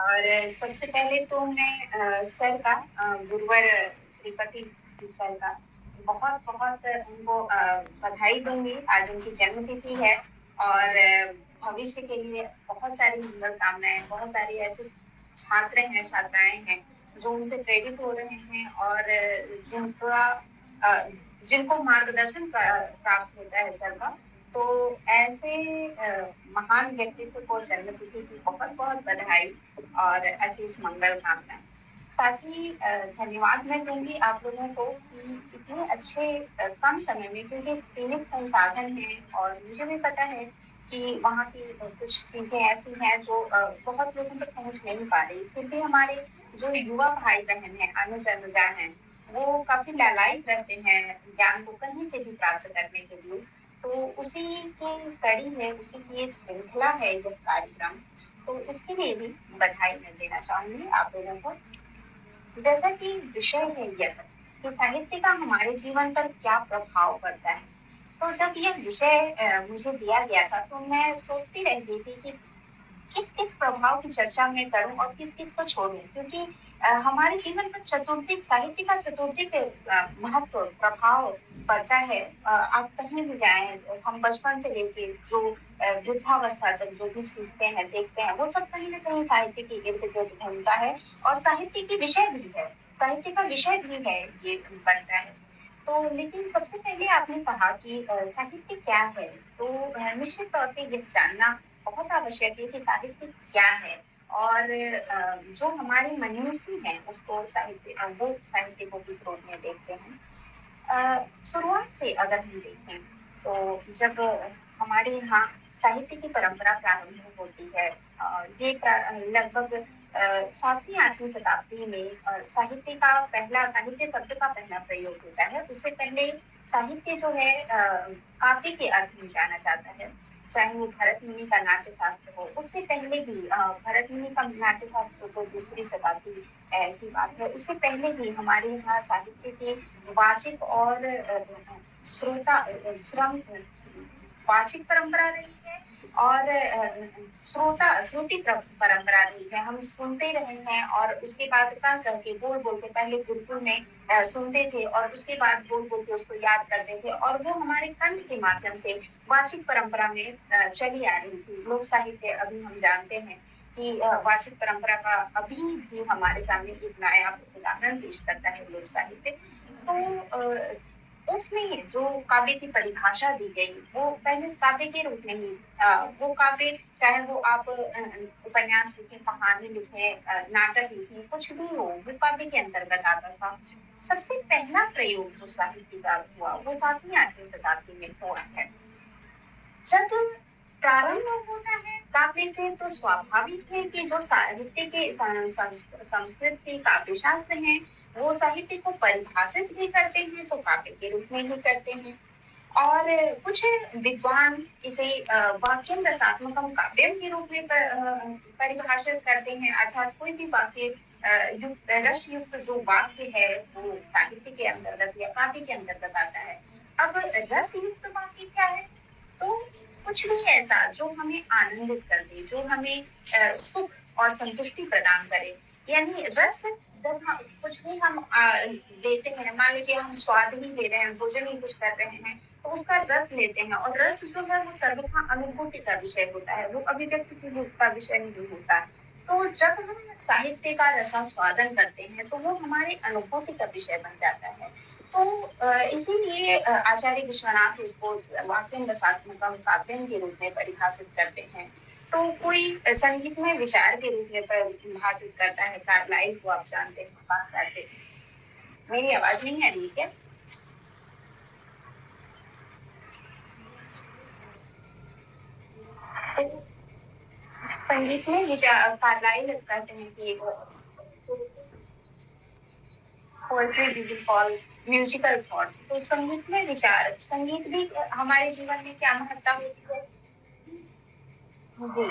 और सबसे पहले तो मैं सर का गुरुवर श्रीपति सर का बहुत बहुत उनको बधाई दूंगी। आज उनकी जन्म तिथि है और भविष्य के लिए बहुत सारी मंगल कामनाएं, बहुत सारी ऐसे छात्र हैं, छात्राएं हैं जो उनसे प्रेरित हो रहे हैं और जिनका जिनको मार्गदर्शन प्राप्त होता है सर का। तो ऐसे महान व्यक्तित्व को जन्म तिथि की बहुत बहुत बधाई और आशीष मंगल कामना। साथ ही धन्यवाद मैं दूंगी आप लोगों को कि इतने अच्छे कम समय में, क्योंकि सीमित संसाधन है और मुझे भी पता है कि वहाँ की कुछ चीजें ऐसी हैं जो बहुत लोगों तक पहुँच नहीं पा रही, फिर भी हमारे जो युवा भाई बहन है, अनुज अनुजा हैं, वो काफी लालायित रहते हैं ज्ञान को कहीं से भी प्राप्त करने के लिए। तो उसी की कड़ी में, उसी की एक श्रृंखला है यह कार्यक्रम। तो इसके लिए भी बधाई मैं देना चाहूंगी आप लोगों को। जैसा कि विषय है यह कि साहित्य का हमारे जीवन पर क्या प्रभाव पड़ता है, तो जब यह विषय मुझे दिया गया था तो मैं सोचती रहती थी कि किस किस प्रभाव की चर्चा मैं करूं और किस किस को छोड़ूं, क्योंकि हमारे जीवन पर चतुर्दिक साहित्य का चतुर्दिक महत्व प्रभाव पड़ता है। आप कहीं भी जाएं, हम बचपन से लेके जो वृद्धावस्था तक जो भी सीखते हैं, देखते हैं, वो सब कहीं ना कहीं साहित्य के इर्द गिर्द घूमता है और साहित्य की विषय भी है, साहित्य का विषय भी है, ये बनता है। तो लेकिन सबसे पहले आपने कहा कि साहित्य क्या है, तो निश्चित तौर पे यह जानना बहुत आवश्यक है कि साहित्य क्या है और जो हमारे मनीषी हैं उसको वो साहित्य को किस रूप में देखते हैं। शुरुआत से अगर हम देखें तो जब हमारे यहाँ साहित्य की परंपरा प्रारंभ होती है, ये लगभग 7वीं 8वीं शताब्दी में साहित्य शब्द का पहला प्रयोग होता है। उससे पहले साहित्य जो है काव्य के अर्थ में जाना जाता है, चाहे वो भरत मुनि का नाट्य शास्त्र हो। उससे पहले भी भरत मुनि का नाट्य शास्त्र तो 2री शताब्दी की बात है, उससे पहले भी हमारे यहाँ साहित्य के वाचिक और श्रोता श्रम वाचिक परंपरा रही है और श्रुति परंपरा रही है। हम सुनते रहे हैं और उसके बाद कह के बोल बोल के, पहले गुरुकुल में सुनते थे और उसके बाद बोल बोल के उसको याद करते थे और वो हमारे कंठ के माध्यम से वाचिक परंपरा में चली आ रही थी। लोक साहित्य अभी हम जानते हैं कि वाचिक परंपरा का अभी भी हमारे सामने एक नया उदाहरण पेश करता है लोक साहित्य। तो उसमें जो काव्य की परिभाषा दी गई वो पहले काव्य के रूप में ही, वो काव्य चाहे वो आप उपन्यास लिखें, कहानी लिखें, नाटक लिखें, कुछ भी हो, वो काव्य के अंतर्गत आता था। सबसे पहला प्रयोग जो साहित्य का हुआ वो 7वीं 8वीं शताब्दी में हुआ है। जब प्रारंभ होता है काव्य से तो स्वाभाविक है कि जो साहित्य के संस्कृत के काव्य शास्त्र हैं वो साहित्य को परिभाषित भी करते हैं तो काव्य के रूप में ही करते हैं। और कुछ विद्वान इसे वाक्यम रसात्मकम काव्यम के रूप में परिभाषित करते हैं, अर्थात कोई भी वाक्य युक्त रस युक्त जो वाक्य है वो साहित्य के अंतर्गत या काव्य के अंतर्गत आता है। अब रस युक्त वाक्य क्या है, तो कुछ भी ऐसा जो हमें आनंदित कर दे, जो हमें सुख और संतुष्टि प्रदान करे। यानी रस, जब हम कुछ भी हम लेते हैं, मान लीजिए हम स्वाद ही ले रहे हैं, भोजन ही कुछ कर रहे हैं, तो उसका रस लेते हैं और रस जो है वो सर्वथा अनुभूति का विषय होता है, वो अभिव्यक्ति का विषय नहीं होता। तो जब हम साहित्य का रसास्वादन करते हैं तो वो हमारे अनुभूति का विषय बन जाता है। तो इसीलिए आचार्य विश्वनाथ उसको वाक्यम रसात्मकम काव्यम के रूप में परिभाषित करते हैं। तो कोई संगीत में विचार के रूप में परिभाषित करता है, कार्लाइल को आप जानते हैं, बात करते हैं। मेरी आवाज नहीं आ रही क्या? तो संगीत में विचार कार्लाइल कहते हैं कि poetry we will call musical thoughts. तो संगीत में विचार, संगीत भी हमारे जीवन में क्या महत्ता होती है जी।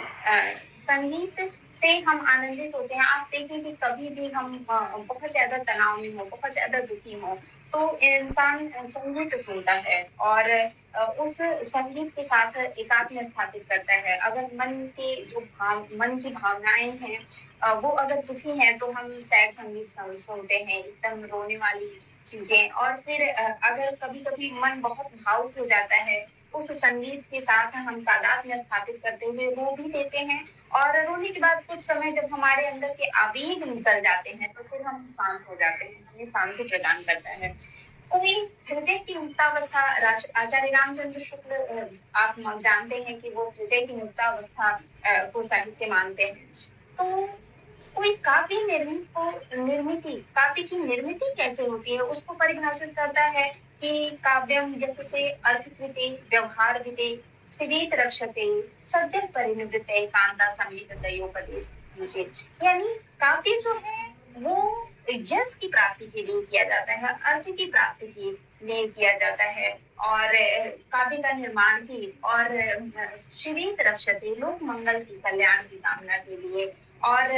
संगीत से हम आनंदित होते हैं। आप देखिए कि कभी भी हम बहुत ज़्यादा तनाव में हों, बहुत ज़्यादा दुखी हों, तो इंसान संगीत सुनता है और उस संगीत के साथ एकात्म स्थापित करता है। अगर मन की भावनाएँ हैं वो अगर दुखी हैं तो हम सैड संगीत सुनते हैं, एकदम रोने वाली चीज़ें। और फिर अगर कभी-कभी मन बहुत भावुक हो जाता है, उस संगीत के साथ हम तादात्म्य स्थापित करते हुए रो भी देते हैं और रोने के बाद कुछ समय जब हमारे अंदर के आवेग निकल जाते हैं, तो फिर हम शांत हो जाते हैं, हमें शांति प्रदान करता है। कोई हृदय की मुक्तावस्था आचार्य रामचंद्र शुक्ल आप जानते हैं कि वो हृदय की मुक्तावस्था को साहित्य मानते हैं। तो कोई काव्य की निर्मिति कैसे होती है उसको परिभाषित करता है कि काव्यम यस्य अर्थकृते व्यवहारविदे सिवेत रक्षते सद्यः परिनिवृत्ते कांता समीकृतयोपदेश मुझे। यानी काव्य जो है वो यश की प्राप्ति के लिए किया जाता है, अर्थ की प्राप्ति के लिए किया जाता है और काव्य का निर्माण भी और शिवेत रक्षते लोक मंगल की कल्याण की कामना के लिए और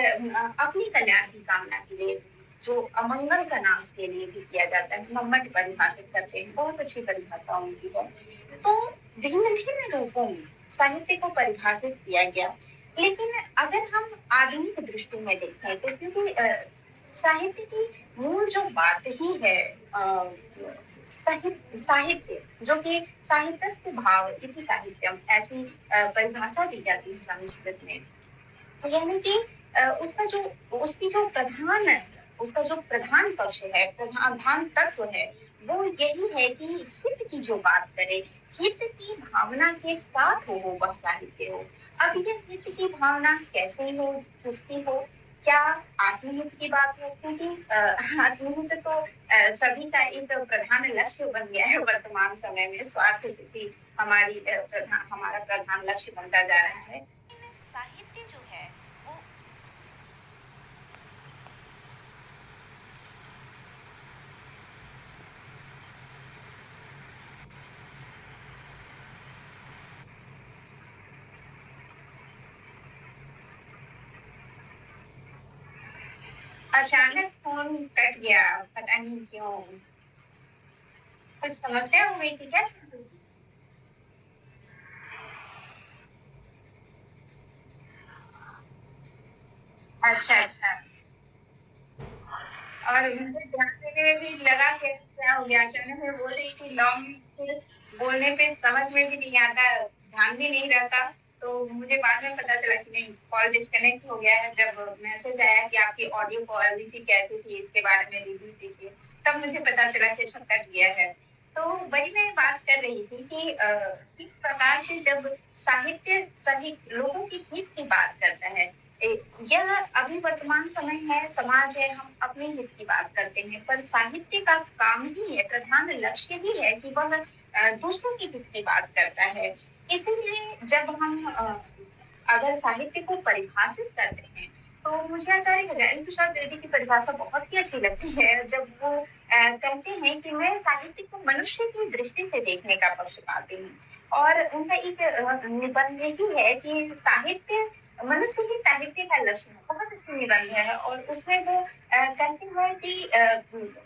अपनी कल्याण की कामना के लिए जो अमंगल का नाश के लिए भी किया जाता है। मम्मट परिभाषित करते हैं, बहुत अच्छी परिभाषा उनकी है। तो भिन्न भिन्न रूपों में साहित्य को परिभाषित किया गया। लेकिन अगर हम आधुनिक दृष्टि में देखें तो क्योंकि साहित्य की मूल जो बात ही है साहित्य जो कि साहित्यस्य भाव इति साहित्यम ऐसी परिभाषा दी जाती है संस्कृत में। यानी कि उसका जो उसका जो प्रधान पक्ष है, प्रधान तत्व है, वो यही है कि हित की जो बात करे, हित की भावना के साथ हो वह साहित्य हो। अब ये हित की भावना कैसे हो, किसकी हो, क्या आत्महित की बात हो, क्योंकि आत्महित तो सभी का एक प्रधान लक्ष्य बन गया है वर्तमान समय में। स्वार्थ सिद्धि हमारा प्रधान लक्ष्य बनता जा रहा है। साहित्य जो है वो अचानक फोन कट गया, पता नहीं क्यों, कुछ समस्या हो गई थी क्या? अच्छा अच्छा। और मुझे ध्यान देने में भी लगा कि क्या हो गया, अचानक मैं बोल रही थी लॉन्ग, फिर बोलने पे समझ में भी नहीं आता, ध्यान भी नहीं रहता। तो मुझे बाद में पता चला कि नहीं, कॉल डिस्कनेक्ट हो गया है। जब मैसेज आया कि आपकी ऑडियो क्वालिटी कैसी थी इसके बारे में रिव्यू दीजिए, तब मुझे पता चला कि अच्छा कट गया है। तो वही मैं बात कर रही थी कि किस प्रकार से जब साहित्य सही लोगों की हित की बात करता है, यह अभी वर्तमान समय है, समाज है, हम अपने हित की बात करते हैं, पर साहित्य का काम ही है, प्रधान लक्ष्य ही है कि वह दूसरों की हित की बात करता है। इसीलिए जब हम अगर साहित्य को परिभाषित करते हैं तो मुझे आचार्य हजारी प्रसाद द्विवेदी की परिभाषा बहुत ही अच्छी लगती है। जब वो कहते हैं कि मैं साहित्य को मनुष्य की दृष्टि से देखने का पक्ष पाती हूँ। और उनका एक निबंध ही है कि साहित्य मनुष्य की साहित्य का लक्ष्य है, बहुत अच्छी निबंध है। और उसमें वो कहते हैं कि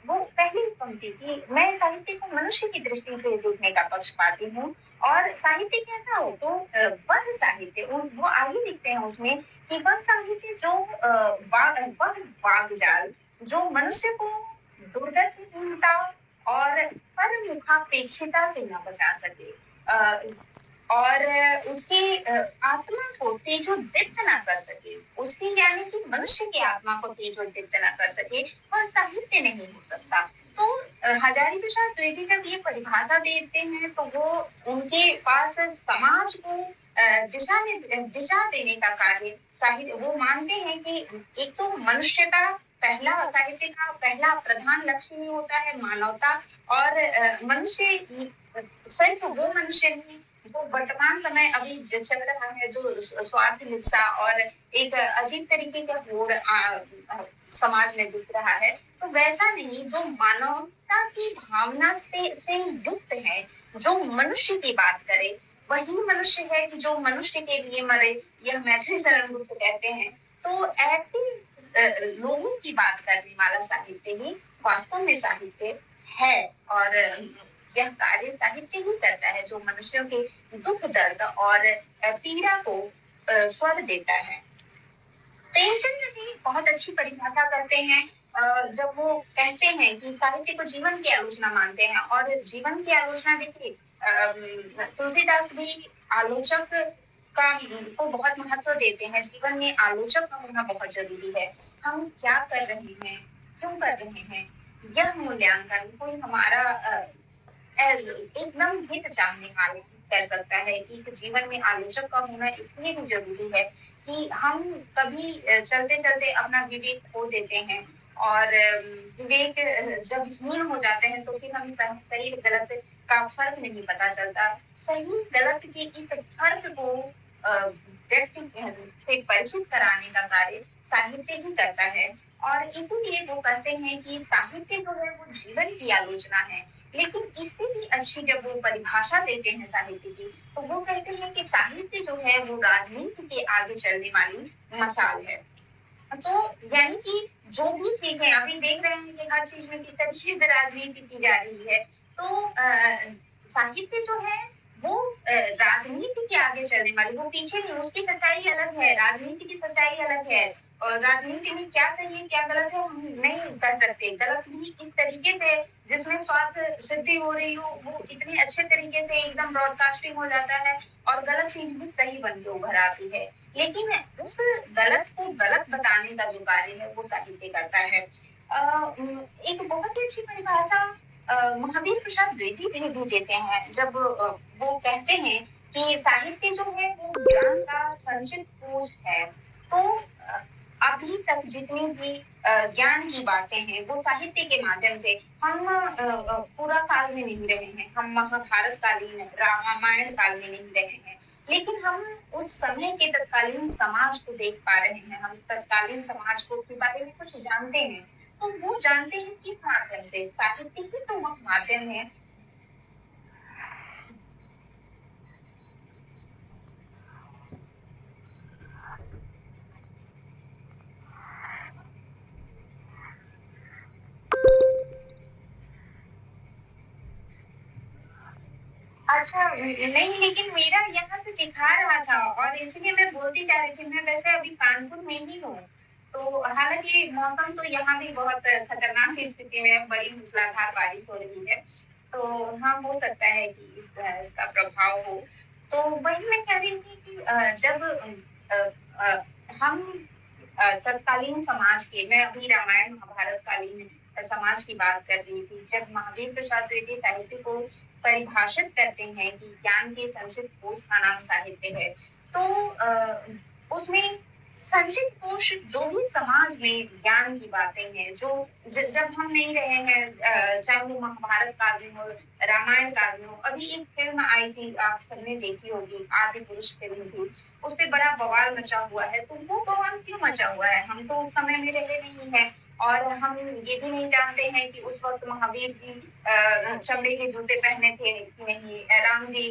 वो पहली पंक्ति की मैं साहित्य को मनुष्य की दृष्टि से देखने का पक्ष पाती हूँ। और साहित्य कैसा हो तो वह साहित्य वो आगे लिखते हैं उसमें कि वह साहित्य जो वह वागजाल जो मनुष्य को दुर्गतिहीनता और परमुखापेक्षिता से न बचा सके, और उसकी आत्मा को तेजोदीप्त ना कर सके, उसकी यानी कि मनुष्य की आत्मा को तेजोदीप्त ना कर सके, वह साहित्य नहीं हो सकता। तो हजारी प्रसाद द्विवेदी जब ये परिभाषा देते हैं तो वो उनके पास समाज को दिशा देने का कार्य साहित्य, वो मानते हैं कि एक तो मनुष्य का पहला साहित्य का पहला प्रधान लक्ष्य ही होता है मानवता। और मनुष्य सिर्फ वो मनुष्य नहीं जो वर्तमान समय अभी जो चल रहा है, जो स्वार्थ लिप्सा और एक अजीब तरीके का होड़ समाज में दिख रहा है, तो वैसा नहीं, जो मानवता की भावना से युक्त है, जो मनुष्य की बात करे, वही मनुष्य है कि जो मनुष्य के लिए मरे, यह मैथिली शरण गुप्त कहते हैं। तो ऐसे लोगों की बात करने वाला साहित्य ही वास्तव में साहित्य है। और यह कार्य साहित्य ही करता है जो मनुष्यों के दुख दर्द और पीड़ा को स्वर देता है। प्रेमचंद्र जी बहुत अच्छी परिभाषा करते हैं जब वो कहते हैं कि साहित्य को जीवन की आलोचना मानते हैं। और जीवन की आलोचना देखिए, तुलसीदास भी आलोचक का को बहुत महत्व देते हैं। जीवन में आलोचक का होना बहुत जरूरी है। हम क्या कर रहे हैं, क्यों कर रहे हैं, यह मूल्यांकन कोई हमारा एकदम हित चाहने वाला कह सकता है कि जीवन में आलोचक का होना इसलिए भी जरूरी है कि हम कभी चलते चलते अपना विवेक खो देते हैं। और विवेक जब हीन हो जाते हैं तो फिर हम सही गलत का फर्क नहीं पता चलता। सही गलत के इस फर्क को व्यक्ति से परिचित कराने का कार्य साहित्य ही करता है। और इसीलिए वो कहते हैं कि साहित्य जो है वो जीवन की आलोचना है। लेकिन इससे भी अच्छी जब वो परिभाषा देते हैं साहित्य की, तो वो कहते हैं कि साहित्य जो है वो राजनीति के आगे चलने वाली मसाल है। तो यानी कि जो भी चीजें अभी देख रहे हैं कि हर चीज में किस तरीके से राजनीति की जा रही है, तो साहित्य जो है वो राजनीति के आगे चलने वाली, वो पीछे नहीं, उसकी सच्चाई अलग है, राजनीति की सच्चाई अलग है। और राजनीति में क्या सही है क्या गलत है हम नहीं कर सकते। गलत भी इस तरीके से जिसमें स्वार्थ सिद्धि हो रही हो वो इतने अच्छे तरीके से एकदम ब्रॉडकास्टिंग हो जाता है और गलत चीज भी सही बन के उभर आती है। लेकिन उस गलत को गलत बताने का जो कार्य है वो साहित्य करता है। एक बहुत ही अच्छी परिभाषा महावीर प्रसाद द्विवेदी जी भी देते हैं जब वो कहते हैं कि साहित्य जो है वो ज्ञान का संचित कोश है। तो अभी तक जितनी भी ज्ञान की बातें हैं वो साहित्य के माध्यम से हम पूरा काल में नहीं रहे हैं, हम महाभारत कालीन रामायण काल में नहीं रहे हैं, लेकिन हम उस समय के तत्कालीन समाज को देख पा रहे हैं, हम तत्कालीन समाज को के बारे में कुछ जानते हैं। तो वो जानते हैं किस माध्यम से, साहित्य ही तो वह माध्यम है। अच्छा नहीं, लेकिन मेरा यहाँ से दिखा रहा था और इसलिए मैं बोलती जा रही थी। मैं वैसे अभी कानपुर में ही हूँ, तो हालांकि मौसम तो यहाँ भी बहुत खतरनाक स्थिति में है, बड़ी मूसलाधार बारिश हो रही है। तो हाँ, हो सकता है कि इसका प्रभाव हो। तो वही मैं कह रही थी कि जब हम तत्कालीन समाज के, मैं अभी रामायण महाभारत कालीन समाज की बात कर रही थी, जब महावीर प्रसाद द्विवेदी साहित्य को परिभाषित करते हैं कि ज्ञान के संचित कोश का नाम साहित्य है, तो उसमें संचित कोश जो भी समाज में ज्ञान की बातें हैं जो जब हम नहीं रहे हैं, चाहे वो महाभारत काल में हो, रामायण काल में हो। अभी एक फिल्म आई थी, आप सबने देखी होगी, आदि पुरुष फिल्म थी, उस पे बड़ा बवाल मचा हुआ है। तो वो बवाल क्यों मचा हुआ है, हम तो उस समय में रहे नहीं है और हम ये भी नहीं जानते हैं कि उस वक्त महावीर जी चमड़े के जूते पहने थे नहीं, राम जी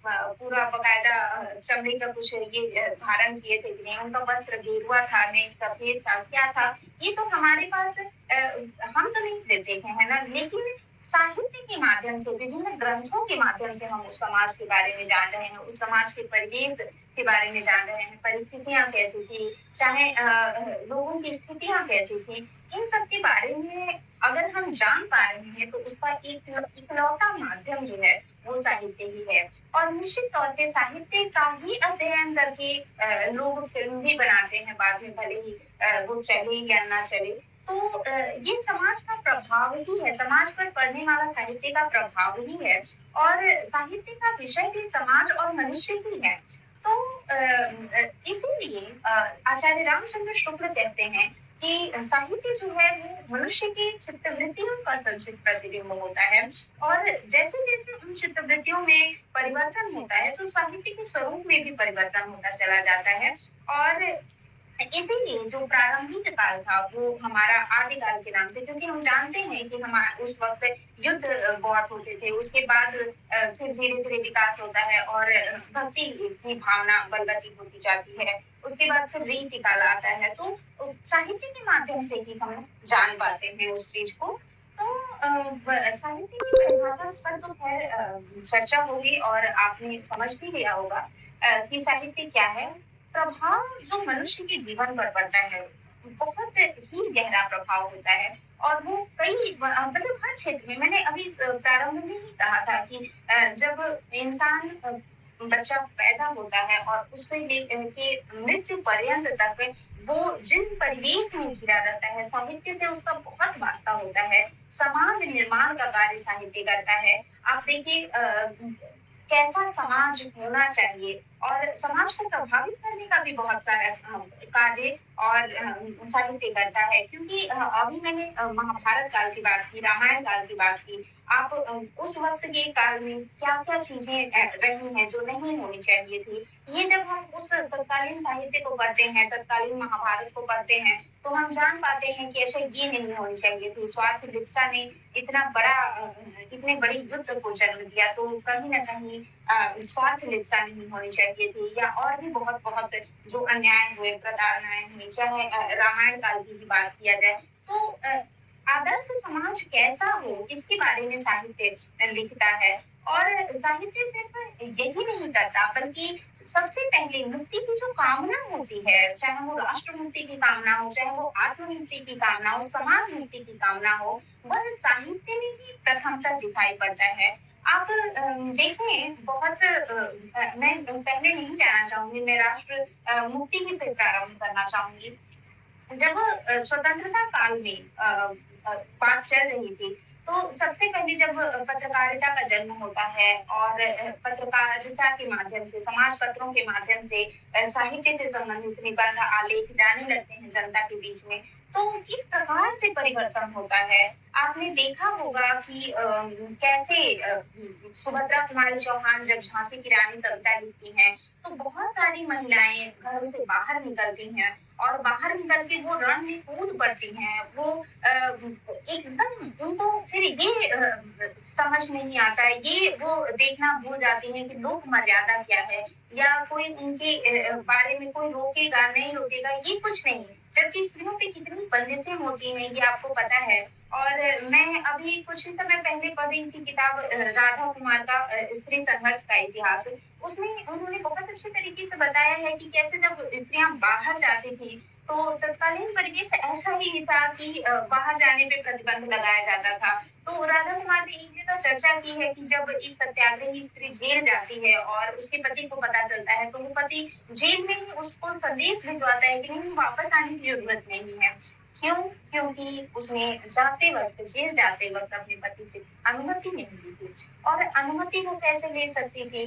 पूरा बकायदा चमड़े का कुछ ये धारण किए थे कि नहीं, उनका वस्त्र गेरुआ था नहीं सफेद था, क्या था, ये तो हमारे पास हम तो नहीं देते हैं, है ना। लेकिन साहित्य के माध्यम से, विभिन्न ग्रंथों के माध्यम से हम उस समाज के बारे में जान रहे हैं, उस समाज के परिवेश के बारे में जान रहे हैं, परिस्थितियां कैसी थी, चाहे लोगों की स्थितियां कैसी थी, इन सब के बारे में अगर हम जान पा रहे हैं तो उसका इकलौता माध्यम जो है वो साहित्य ही है। और निश्चित तौर पे साहित्य का ही अध्ययन करके लोग फिल्म भी बनाते हैं बाद में, भले ही वो चले या ना चले। तो ये समाज का प्रभाव ही है, समाज पर पड़ने वाला साहित्य का प्रभाव ही है। और साहित्य का विषय भी समाज और मनुष्य ही है। तो इसीलिए आचार्य रामचंद्र शुक्ल कहते हैं कि साहित्य जो है वो मनुष्य की चित्तवृत्तियों का संचित प्रतिबिंब होता है। और जैसे जैसे उन चित्तवृत्तियों में परिवर्तन होता है तो साहित्य के स्वरूप में भी परिवर्तन होता चला जाता है। और इसीलिए जो प्रारंभिक काल था वो हमारा आदिकाल के नाम से, क्योंकि हम जानते हैं कि हम उस वक्त युद्ध बहुत होते थे। उसके बाद फिर धीरे धीरे विकास होता है और भक्ति की भावना बलवती होती जाती है। उसके बाद फिर रीति काल आता है, तो साहित्य के माध्यम से ही हम जान पाते हैं उस चीज को। तो साहित्य की परिभाषा पर तो खैर चर्चा होगी और आपने समझ भी लिया होगा कि साहित्य क्या है। प्रभाव जो मनुष्य के जीवन पर पड़ता है बहुत ही गहरा प्रभाव होता है, और वो कई मतलब हर क्षेत्र में। मैंने अभी प्रारंभ में ही कहा था कि जब इंसान बच्चा पैदा होता है और उससे लेके मृत्यु पर्यंत तक वो जिन परिवेश में घिरा रहता है, साहित्य से उसका बहुत वास्ता होता है। समाज निर्माण का कार्य साहित्य करता है। आप देखिए कैसा समाज होना चाहिए, और समाज को प्रभावित करने का भी बहुत सारा कार्य और साहित्य करता है। क्योंकि अभी मैंने महाभारत काल की बात की, रामायण काल की बात की। आप उस वक्त के काल में क्या क्या चीजें रही हैं जो नहीं होनी चाहिए थी, ये जब हम उस तत्कालीन साहित्य को पढ़ते हैं, तत्कालीन महाभारत को पढ़ते हैं, तो हम जान पाते हैं कि ऐसा ये नहीं होनी चाहिए थी। स्वार्थ लिप्सा ने इतना बड़ा इतने बड़ी युद्ध को जन्म दिया, तो कहीं ना कहीं स्वार्थ लिप्सा नहीं होनी चाहिए थी, या और भी बहुत बहुत जो अन्याय हुए, प्रताड़नाएं हुई। चाहे रामायण काल की भी बात किया जाए, तो आदर्श समाज कैसा हो इसके बारे में साहित्य लिखता है। और साहित्य सिर्फ यही नहीं करता, बल्कि सबसे पहले मुक्ति की जो कामना होती है, चाहे वो राष्ट्र मुक्ति की कामना हो, चाहे वो आत्म मुक्ति की कामना हो, समाज मुक्ति की कामना हो, वह साहित्य में ही प्रथमतः दिखाई पड़ता है। आप देखें, बहुत मैं पहले नहीं जाना चाहूंगी, मैं राष्ट्र मुक्ति ही से प्रारंभ करना चाहूंगी। जब स्वतंत्रता काल में बात चल रही थी, तो सबसे पहले जब पत्रकारिता का जन्म होता है और पत्रकारिता के माध्यम से, समाज पत्रों के माध्यम से साहित्य से संबंधित निबंध आलेख जाने लगते हैं जनता के बीच में, तो किस प्रकार से परिवर्तन होता है। आपने देखा होगा कि कैसे सुभद्रा कुमारी चौहान जब झांसी की रानी कविता लिखती हैं, तो बहुत सारी महिलाएं घरों से बाहर निकलती हैं और बाहर निकल के वो रण में कूद पड़ती हैं। वो एकदम उनको फिर ये समझ नहीं आता है, ये वो देखना भूल जाती हैं कि लोक मर्यादा क्या है, या कोई उनके बारे में कोई रोकेगा नहीं रोकेगा, ये कुछ नहीं। जबकि स्त्रियों पे कितनी बंदिशें होती हैं ये आपको पता है। और मैं अभी कुछ ही समय पहले पढ़ रही थी किताब राधा कुमार का स्त्री संघर्ष का इतिहास। उसमें उन्होंने बहुत अच्छे तरीके से बताया है कि कैसे जब स्त्रियां बाहर जाती थी, तो तत्कालीन परिवेश ऐसा ही था कि बाहर जाने पे प्रतिबंध लगाया जाता था। तो राधा कुमार ने एक जगह चर्चा की है कि जब एक सत्याग्रही स्त्री जेल जाती है और उसके पति को पता चलता है, तो वो पति जेल में ही उसको संदेश भिजवाता है कि नहीं, वापस आने की जरूरत नहीं है। क्यों? क्योंकि उसने जाते वक्त, जेल जाते वक्त अपने पति से अनुमति नहीं ली थी, और अनुमति वो कैसे ले सकती थी,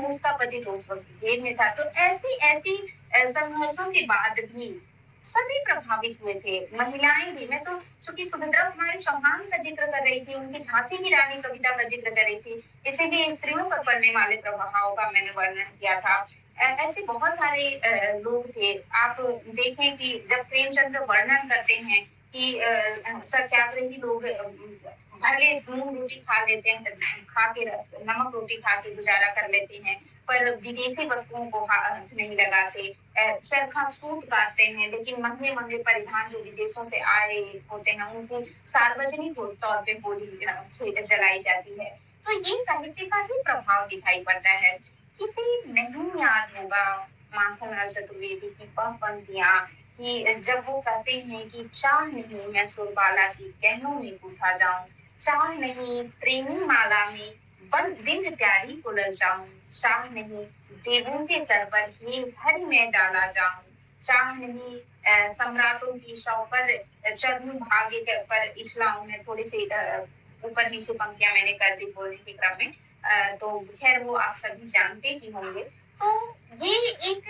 उसका पति तो उस वक्त जेल में था। तो ऐसी ऐसी संघर्षों के बाद भी सभी प्रभावित हुए थे, महिलाएं भी। मैं तो चूंकि सुभद्रा कुमारी चौहान का जिक्र कर रही थी, उनकी झांसी की रानी कविता का जिक्र कर रही थी, इसीलिए स्त्रियों पर पड़ने वाले प्रभाव का मैंने वर्णन किया था। ऐसे बहुत सारे लोग थे। आप देखें कि जब प्रेमचंद्र वर्णन करते हैं कि सत्याग्रही लोग भले नून रोटी खा लेते हैं, खा के नमक रोटी खा के गुजारा कर लेते हैं, पर विदेशी वस्तुओं को हाथ नहीं लगाते, चरखा सूत काटते हैं, लेकिन महंगे महंगे परिधान जो विदेशों से आए होते हैं उनको सार्वजनिक तौर पे होली जलाई जाती है। तो ये साहित्य का ही प्रभाव दिखाई पड़ता है। किसी नहीं याद होगा माखनलाल चतुर्वेदी की वह पंक्तियां कि जब वो कहते हैं कि चाह नहीं मैं सुरबाला की गहनों में पूछा जाऊं, चाह नहीं प्रेमी माला में वन बिंद प्यारी को ललचाऊं, चाह नहीं देवों के सर पर ये हर में डाला जाऊं, चाह नहीं सम्राटों की शव पर चढ़ूं भाग्य पर इछलाऊं। मैं थोड़ी सी ऊपर नीचे पंक्तियां मैंने कर दी बोलने के क्रम में, तो खैर वो आप सभी जानते ही होंगे। तो ये एक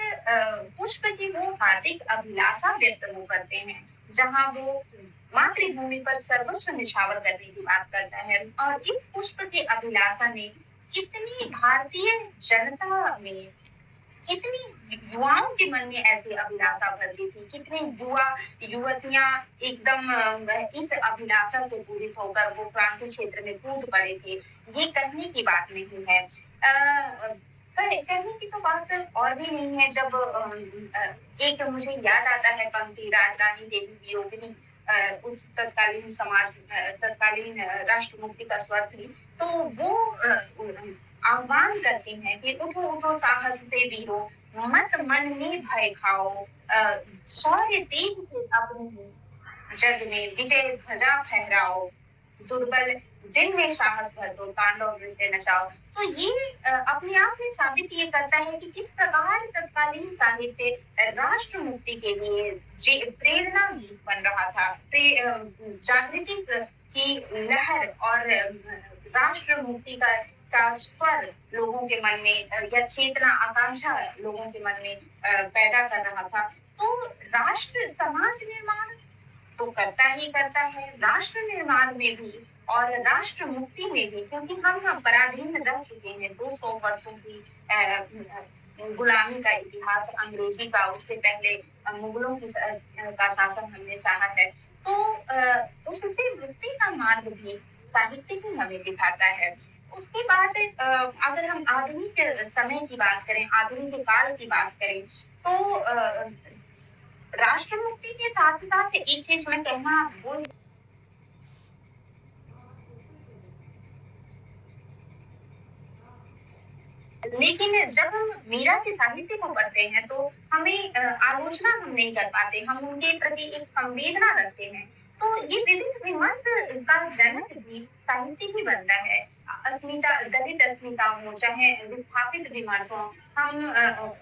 पुष्प की वो हार्दिक अभिलाषा व्यक्त वो करते हैं, जहाँ वो मातृभूमि पर सर्वस्व निछावर करने की बात करता है। और इस पुष्प की अभिलाषा ने कितनी भारतीय जनता में कितनी युवाओं के मन में ऐसी अभिलाषा भरती थी, कितने युवा युवतियां एकदम इस अभिलाषा से पूरित होकर वो क्रांति क्षेत्र में कूद पड़े थे। ये कहने की बात नहीं है। कहने की तो बात और भी नहीं है। जब एक मुझे याद आता है पंक्ति, राजरानी देवी वियोगिनी उस तत्कालीन राष्ट्र मुक्ति का स्वर थी। तो वो आह्वान करते हैं कि उठो उठो साहस से वीरों, मत मन में भय खाओ, शौर्य तेज से अपनी जग में विजय ध्वजा फहराओ, दुर्बल दिल में साहस भर दो, तांडव नृत्य नचाओ। तो ये अपने आप में साबित ये करता है कि किस प्रकार तत्कालीन साहित्य राष्ट्र मुक्ति के लिए प्रेरणा गीत बन रहा था। जागृति की लहर और राष्ट्र मुक्ति का स्वर लोगों के मन में या चेतना आकांक्षा लोगों के मन में पैदा कर रहा था। तो राष्ट्र समाज निर्माण तो करता ही करता है, राष्ट्र निर्माण में भी और राष्ट्र मुक्ति में भी, क्योंकि हम पराधीन रह चुके हैं 200 वर्षों की गुलामी का इतिहास अंग्रेजी का, उससे पहले मुगलों का शासन हमने सहा है। तो उससे मुक्ति का मार्ग भी साहित्य ही हमें दिखाता है। उसके बाद अगर हम आधुनिक समय की बात करें, आधुनिक काल की बात करें, तो राष्ट्र मुक्ति के साथ साथ एक चीज मैं कहना भूल, लेकिन जब हम मीरा के साहित्य को पढ़ते हैं तो हमें आलोचना हम नहीं कर पाते, हम उनके प्रति एक संवेदना रखते हैं। तो ये विभिन्न विमर्श का जनक भी साहित्य ही बनता है। अस्मिता, दलित अस्मिता हो, चाहे विस्थापित विमर्श हो। हम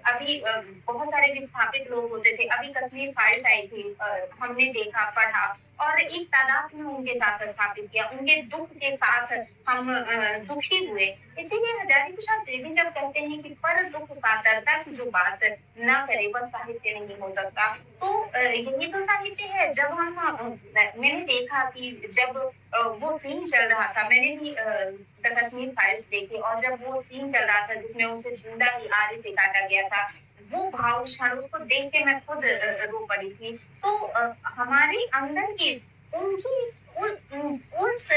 अभी बहुत सारे विस्थापित लोग होते थे, अभी कश्मीर फाइल्स आई थी, हमने देखा, पढ़ा और एक तादाद में उनके साथ स्थापित किया, उनके दुख के साथ हम दुखी हुए। इसीलिए हजारी प्रसाद द्विवेदी जब कहते हैं कि पर दुख कातरता की जो बात न करे वह साहित्य नहीं हो सकता, तो यही तो साहित्य है। जब मैंने देखा कि जब वो सीन चल रहा था, मैंने भी द कश्मीर फाइल्स देखी, और जब वो सीन चल रहा था जिसमें उसे जिंदा ही आरी से काटा गया था, वो भाव क्षण उसको देख के मैं खुद रो पड़ी थी। तो हमारे अंदर की उनकी उस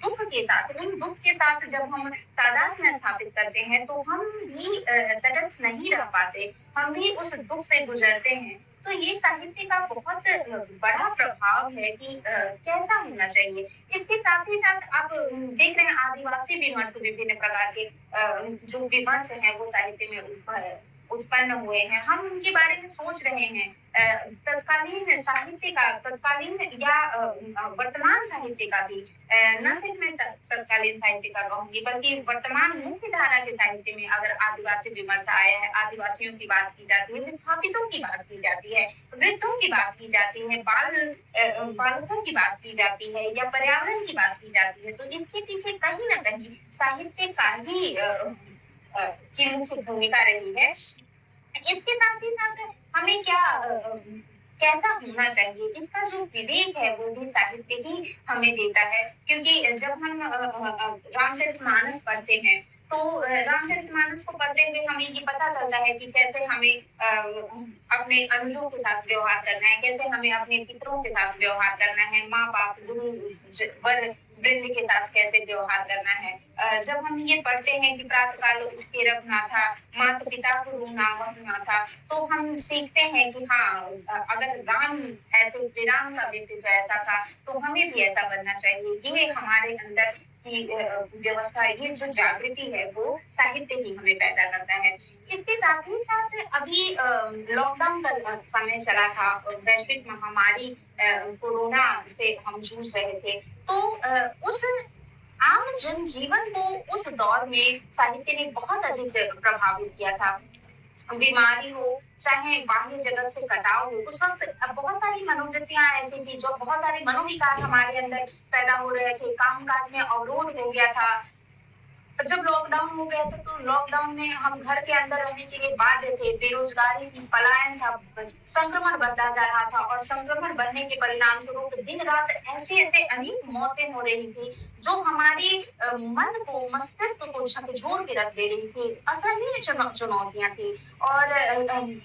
दुख के साथ, उन दुख के साथ जब हम तादाद में स्थापित करते हैं तो हम भी तटस्थ नहीं रह पाते, हम भी उस दुख से गुजरते हैं। तो ये साहित्य का बहुत बड़ा प्रभाव है कि कैसा होना चाहिए। इसके साथ ही साथ आप देख रहे हैं आदिवासी विमर्श, विभिन्न प्रकार के जो विमर्श है वो साहित्य में उत्पन्न हुए हैं, हम उनके बारे में सोच रहे हैं। तत्कालीन साहित्य का, तत्कालीन या वर्तमान साहित्य का भी, न सिर्फ मैं तत्कालीन साहित्य का कहूंगी बल्कि वर्तमान मुख्य धारा के साहित्य में अगर आदिवासी विमर्श आया है, आदिवासियों की बात की जाती है, विस्थापितों की बात की जाती है, वृद्धों की बात की जाती है, बालकों की बात की जाती है या पर्यावरण की बात की जाती है, तो इसके पीछे कहीं ना कहीं साहित्य का ही की मुख्य भूमिका रही है। इसके साथ ही साथ हमें क्या कैसा होना चाहिए, इसका जो विवेक है वो भी साहित्य ही हमें देता है। क्योंकि जब हम रामचरितमानस पढ़ते हैं तो रामचरितमानस को पढ़ते हुए हमें ये पता चलता है कि कैसे हमें अपने अनुजों के साथ व्यवहार करना है, कैसे हमें अपने पितरों के साथ व्यवहार करना है, माँ बाप गुरु वर वृंद के साथ कैसे व्यवहार करना है। जब हम ये पढ़ते हैं कि प्रातःकाल उठ के रघुनाथा, माता पिता को रोना वह था, तो हम सीखते हैं कि हाँ, अगर राम ऐसे, श्री राम का व्यक्तित्व ऐसा था तो हमें भी ऐसा बनना चाहिए। ये हमारे अंदर की व्यवस्था, ये जो जागृति है वो साहित्य ही हमें पैदा करता है। इसके साथ ही साथ अभी लॉकडाउन का समय चला था, वैश्विक महामारी कोरोना से हम जूझ रहे थे, तो उस आम जनजीवन को उस दौर में साहित्य ने बहुत अधिक प्रभावित किया था। बीमारी हो चाहे बाह्य जगत से कटाव हो, उस वक्त बहुत सारी मनोवृत्तियां ऐसी थी, जो बहुत सारे मनोविकार हमारे अंदर पैदा हो रहे थे, काम काज में अवरोध हो गया था, तो जब लॉकडाउन हो गया था तो लॉकडाउन में हम घर के अंदर रहने के लिए बाध्य थे, बेरोजगारी थी, पलायन था, संक्रमण बढ़ता जा रहा था और संक्रमण बढ़ने के परिणाम स्वरूप दिन रात ऐसे ऐसे अनेक मौतें हो रही थी जो हमारी मन को, मस्तिष्क को झकझोर के रख दे रही थी। असहनीय चुनौतियां थी और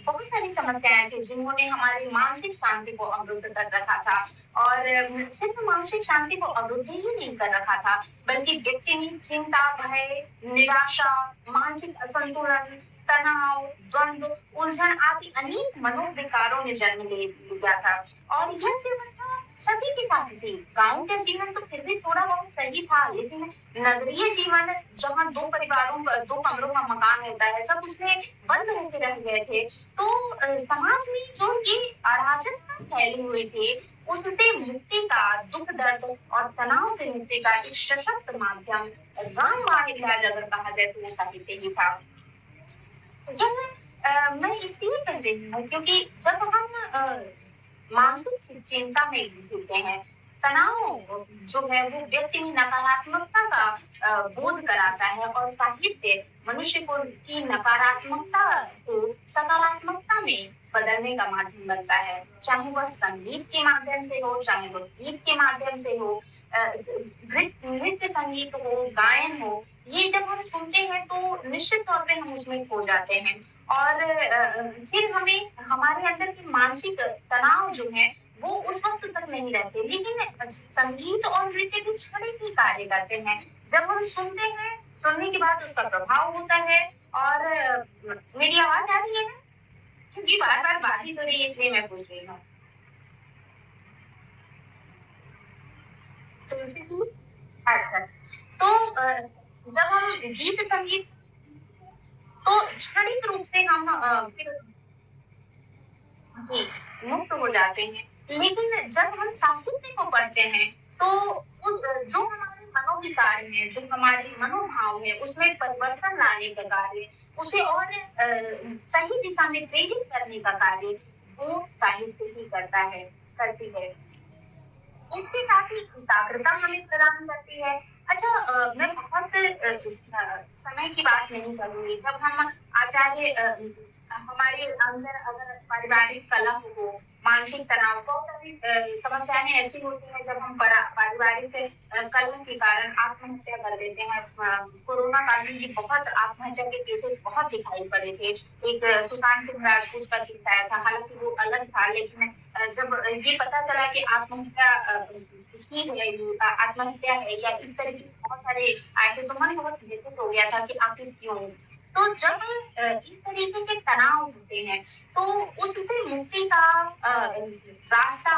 बहुत सारी समस्याएं थी जिन्होंने हमारी मानसिक शांति को अवरुद्ध कर रखा था। और सिर्फ मानसिक शांति को अवरुद्ध ही नहीं कर रखा था, बल्कि व्यक्ति में चिंता, भय, निराशा, मानसिक असंतुलन, तनाव, द्वंद्व, उलझन आदि अनेक मनोविकारों ने जन्म ले लिया था। और यह व्यवस्था सभी के साथ थी। गांव का जीवन तो फिर भी थोड़ा बहुत सही था, लेकिन नगरीय जीवन जहाँ दो परिवारों का, दो कमरों का मकान होता है, सब उसमें बंद होकर रह गए थे। तो समाज में जो ये अराजकता फैली हुई थी, उससे मुक्ति का, दुख दर्द और तनाव से मुक्ति का एक सशक्त माध्यम, रामबाण इलाज अगर कहा जाए तो वो साहित्य ही था। यह मैं इसलिए कह रही हूँ क्योंकि जब हम मानसिक चिंता में घुलते हैं, तनाव जो है वो व्यक्ति में नकारात्मकता का बोध कराता है और साहित्य मनुष्य को की नकारात्मकता को सकारात्मकता में बदलने का माध्यम बनता है। चाहे वह संगीत के माध्यम से हो, चाहे वह गीत के माध्यम से हो, नृत्य संगीत हो, गायन हो, ये जब हम सुनते हैं तो निश्चित तौर पे हम उसमें खो जाते हैं और फिर हमें हमारे अंदर की मानसिक तनाव जो है वो उस वक्त तक नहीं रहते। लेकिन संगीत और नृत्य भी छड़े ही कार्य करते हैं। जब हम सुनते हैं, सुनने के बाद उसका प्रभाव होता है। और मेरी आवाज आ रही है ना? जी, बार बार बाधित हो रही है इसलिए मैं पूछ रही हूँ। अच्छा, तो जब हम गीत संगीत तो क्षणिक रूप से हम फिर जी, मुक्त हो जाते हैं। लेकिन जब हम साहित्य को पढ़ते हैं तो जो हमारे मनोविकार हैं, जो हमारे मनोभाव है, उसमें परिवर्तन लाने का कार्य, उसे और सही दिशा में प्रेरित करने का कार्य वो साहित्य ही करता है, करती है। इसके साथ ही एकाग्रता हमें प्रदान करती है। अच्छा, मैं बहुत समय की बात नहीं करूंगी। जब हम आचार्य हमारे अंदर अगर पारिवारिक कलह हो, मानसिक तनाव, बहुत सारी समस्याएं ऐसी होती हैं जब हम पारिवारिक कलह के कारण आत्महत्या कर देते हैं। कोरोना काल में भी बहुत आत्महत्या के केसेस बहुत दिखाई पड़े थे। एक सुशांत सिंह राजपूत का केस आया था, हालांकि वो अलग था, लेकिन जब ये पता चला कि आत्महत्या ही है, आत्महत्या है या इस तरह के बहुत सारे आए थे, तो मन बहुत व्यथित हो गया था कि आखिर क्यों। तो जब इस तरीके के तनाव होते हैं तो उससे मुक्ति का रास्ता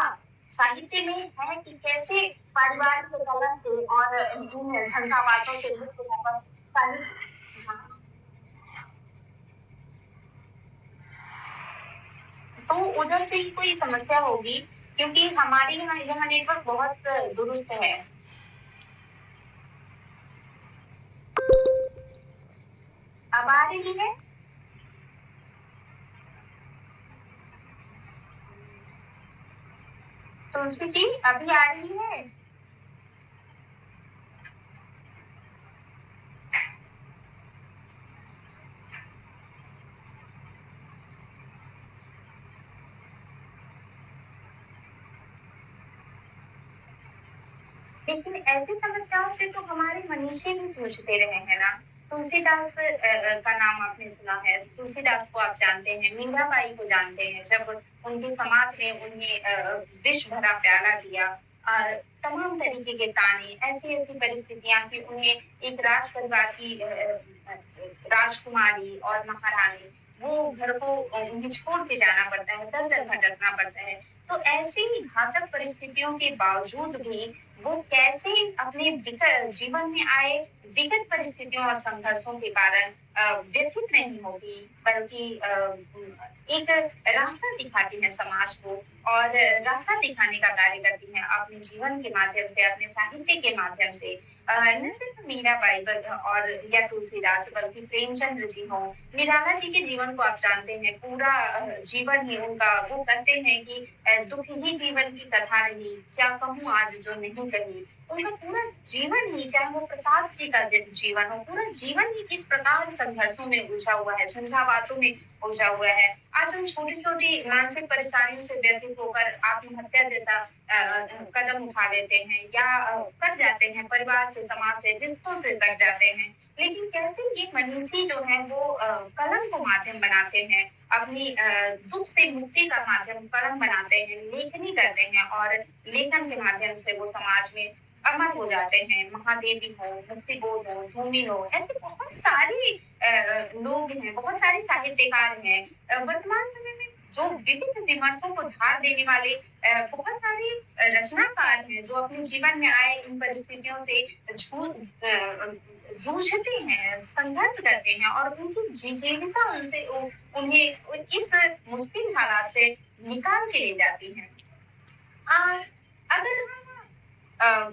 साहित्य में है कि कैसे पारिवारिक कलह से और इन झंझावातों से मुक्त होकर हाँ, तो उधर से ही कोई समस्या होगी क्योंकि हमारे यहाँ नेटवर्क बहुत दुरुस्त है। अब आ रही है? तुलसी जी अभी आ रही है? लेकिन ऐसी समस्याओं से तो हमारे मनीषी भी जूझते रहे हैं ना। तुलसीदास का नाम आपने सुना है, तुलसीदास को आप जानते हैं, मीराबाई को जानते हैं। जब उनके समाज ने उन्हें विष भरा प्याला दिया, तमाम तरीके के ताने, ऐसी ऐसी परिस्थितियां कि उन्हें एक राज परिवार की राजकुमारी और महारानी, वो घर को उन्हें छोड़ के जाना पड़ता है, दर दर भटकना पड़ता है। तो ऐसी ही घातक परिस्थितियों के बावजूद भी वो कैसे अपने जीवन में आए विकट परिस्थितियों और संघर्षों के कारण व्यथित नहीं होती, बल्कि एक रास्ता दिखाती है समाज को और रास्ता दिखाने का कार्य करती है अपने जीवन के माध्यम से, अपने साहित्य के माध्यम से। न सिर्फ मीराबाई और या तुलसीदास, बल्कि प्रेमचंद्र जी हो, निराला जी के जीवन को आप जानते हैं, पूरा जीवन ही उनका, वो कहते हैं कि दुख ही जीवन की कथा रही, क्या कहूँ आज जो नहीं कही, उनका पूरा जीवन ही, चाहे वो प्रसाद जी का जीवन हो, पूरा जीवन ही किस प्रकार संघर्षों में उलझा हुआ है, झंझावातों में उलझा हुआ है। आज हम छोटी-छोटी मानसिक परेशानियों से व्यथित होकर आत्महत्या जैसा कदम उठा लेते हैं या कट जाते हैं, परिवार से, समाज से, रिश्तों से कट जाते हैं। लेकिन कैसे ये मनीषी जो है वो कलम को माध्यम बनाते हैं, अपनी दुःख से मुक्ति का माध्यम कलम बनाते हैं, लेखनी करते हैं और लेखन के माध्यम से वो समाज में अमर हो जाते हैं। महादेवी हो, मुक्तिबोध हो, धूमिल हो, ऐसे बहुत सारे लोग हैं, बहुत सारे साहित्यकार हैं। वर्तमान समय में जो विभिन्न विमर्शों को धार देने वाले बहुत सारे रचनाकार हैं, जो अपने जीवन में आए इन परिस्थितियों से जूझते हैं, संघर्ष करते हैं और उनकी जिजीविका उन्हें इस मुश्किल हालात से निकाल के ले जाती है। अगर हम अ,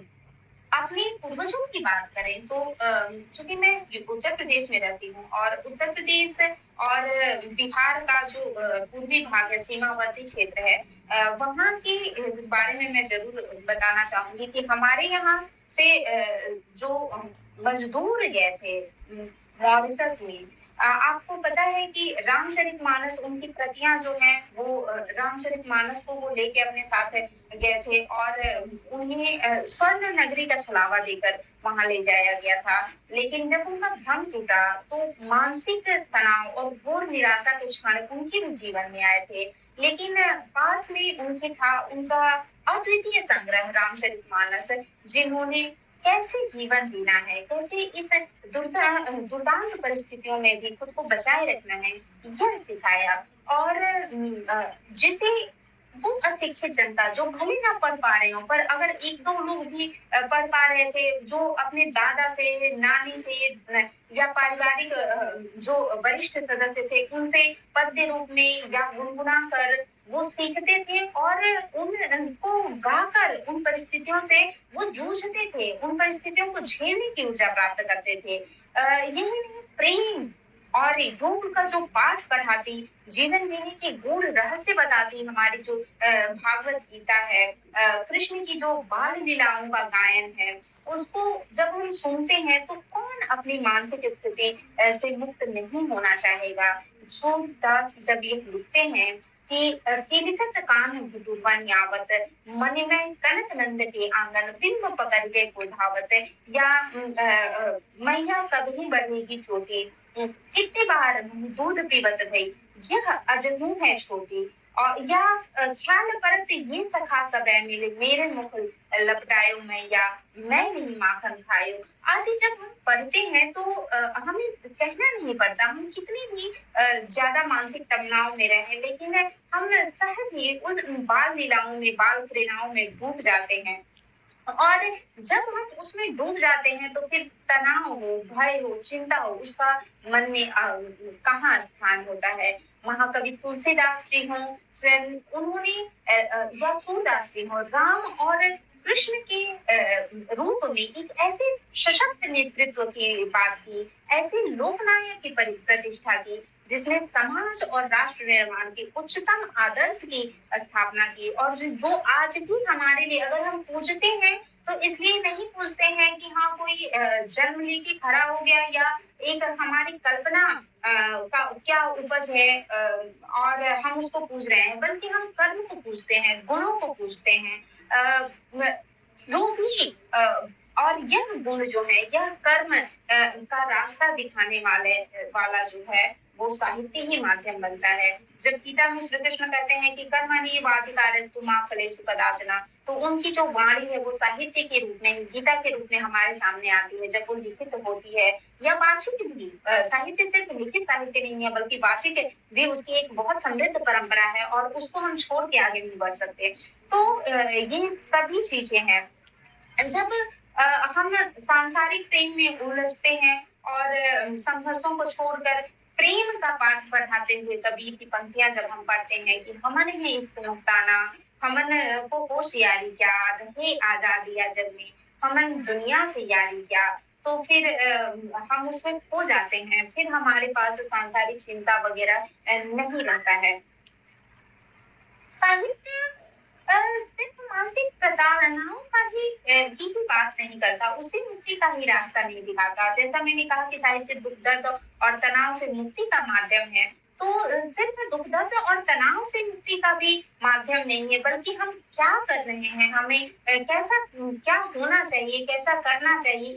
अपने पूर्वजों की बात करें तो चूंकि मैं उत्तर प्रदेश में रहती हूँ और उत्तर प्रदेश और बिहार का जो पूर्वी भाग है, सीमावर्ती क्षेत्र है, वहाँ के बारे में मैं जरूर बताना चाहूंगी कि हमारे यहाँ से जो मजदूर गए थे मॉरिशस में, आपको पता है कि रामचरितमानस उनकी प्रतियां जो हैं वो रामचरितमानस को वो लेके अपने साथ गए थे और उन्हें स्वर्ण नगरी का छलावा देकर वहां ले जाया गया था। लेकिन जब उनका भ्रम टूटा तो मानसिक तनाव और घोर निराशा के क्षण उनके भी जीवन में आए थे। लेकिन पास में उनके था उनका अद्वितीय संग्रह रामचरितमानस, जिन्होंने कैसे जीवन जीना है, कैसे इस दुर्दांत परिस्थितियों में भी खुद को बचाए रखना है, यह सिखाया। और जिसे वो अशिक्षित जनता जो भले ना पढ़ पा रहे हो, पर अगर एक दो लोग भी पढ़ पा रहे थे, जो अपने दादा से, नानी से या पारिवारिक जो वरिष्ठ सदस्य थे उनसे पद्य रूप में या गुनगुना कर वो सीखते थे और उनको गाकर उन परिस्थितियों से वो जूझते थे, उन परिस्थितियों को झेलने की ऊर्जा प्राप्त करते थे। यही नहीं, प्रेम और योग का जो पाठ पढ़ाती, जीवन जीने के गूढ़ रहस्य बताती हमारी जो भागवत गीता है, कृष्ण की जो बाल लीलाओं का गायन है, उसको जब हम सुनते हैं तो कौन अपनी मानसिक स्थिति से मुक्त नहीं होना चाहेगा। सूरदास जब ये लिखते हैं कि किलिकत कान भुवन यावत, मन में कनक नंद के आंगन बिंब पकड़ के को धावत, या मैया कभी बढ़ेगी चोटी, कितनी बार दूध पीवत भई, यह अजनू है छोटी। और या ख्याल परत ये सखा सबे मिले, मेरे मुख लपटायो मैया, मैं नहीं माखन खायो। आदि जब हम पढ़ते हैं तो हमें कहना नहीं पड़ता, हम कितनी भी ज्यादा मानसिक तनाव में रहे, लेकिन हम सहज ही उन बाल लीलाओं में, बाल प्रेरणाओं में डूब जाते हैं। और जब हम उसमें डूब जाते हैं तो फिर तनाव हो, भय हो, चिंता हो, उसका मन में कहाँ स्थान होता है। महाकवि तुलसीदास जी हों, उन्होंने या सूरदास जी हों, राम और कृष्ण के रूप में एक ऐसे सशक्त नेतृत्व की बात की, ऐसे लोकनायक की प्रतिष्ठा की, जिसने समाज और राष्ट्र निर्माण के उच्चतम आदर्श की स्थापना की। और जो आज भी हमारे लिए, अगर हम पूजते हैं तो इसलिए नहीं पूछते हैं कि हाँ कोई जन्म लेके खड़ा हो गया या एक हमारी कल्पना का क्या उपज है और हम उसको पूछ रहे हैं, बल्कि हम कर्म को पूछते हैं, गुणों को पूछते हैं। जो भी और यह गुण जो है, यह कर्म का रास्ता दिखाने वाला जो है वो साहित्य ही माध्यम बनता है। जब गीता में श्री कृष्ण कहते हैं कि कर्मणि वाधिकारस्तु मा फलेषु कदाचन, तो उनकी जो वाणी है वो साहित्य के रूप में, गीता के रूप में हमारे सामने आती है। जब वो लिखित होती है या वाचिक भी, साहित्य सिर्फ लिखित साहित्य नहीं है बल्कि वाचिक भी उसकी एक बहुत समृद्ध परंपरा है और उसको हम छोड़ के आगे नहीं बढ़ सकते। तो ये सभी चीजें हैं। जब हम सांसारिक प्रेम में उलझते हैं और संघर्षों को छोड़कर प्रेम का पाठ पढ़ाते हुए कबीर की पंक्तियां जब हम पढ़ते हैं कि हमन है इश्क मस्ताना, हमन को होश यारी क्या, रहे आजादी या जग में, हमन दुनिया से यारी क्या, तो फिर हम उसमें खो जाते हैं, फिर हमारे पास सांसारिक चिंता वगैरह नहीं रहता है। साहित्य सिर्फ मानसिक प्रताड़नाओं का की बात नहीं करता, उसे मुक्ति का ही रास्ता नहीं दिखाता। जैसा मैंने कहा कि साहित्य दुःख दर्द और तनाव से मुक्ति का माध्यम है, तो सिर्फ दुःख दर्द और तनाव से मुक्ति का भी माध्यम नहीं है, बल्कि हम क्या कर रहे हैं, हमें कैसा क्या होना चाहिए, कैसा करना चाहिए,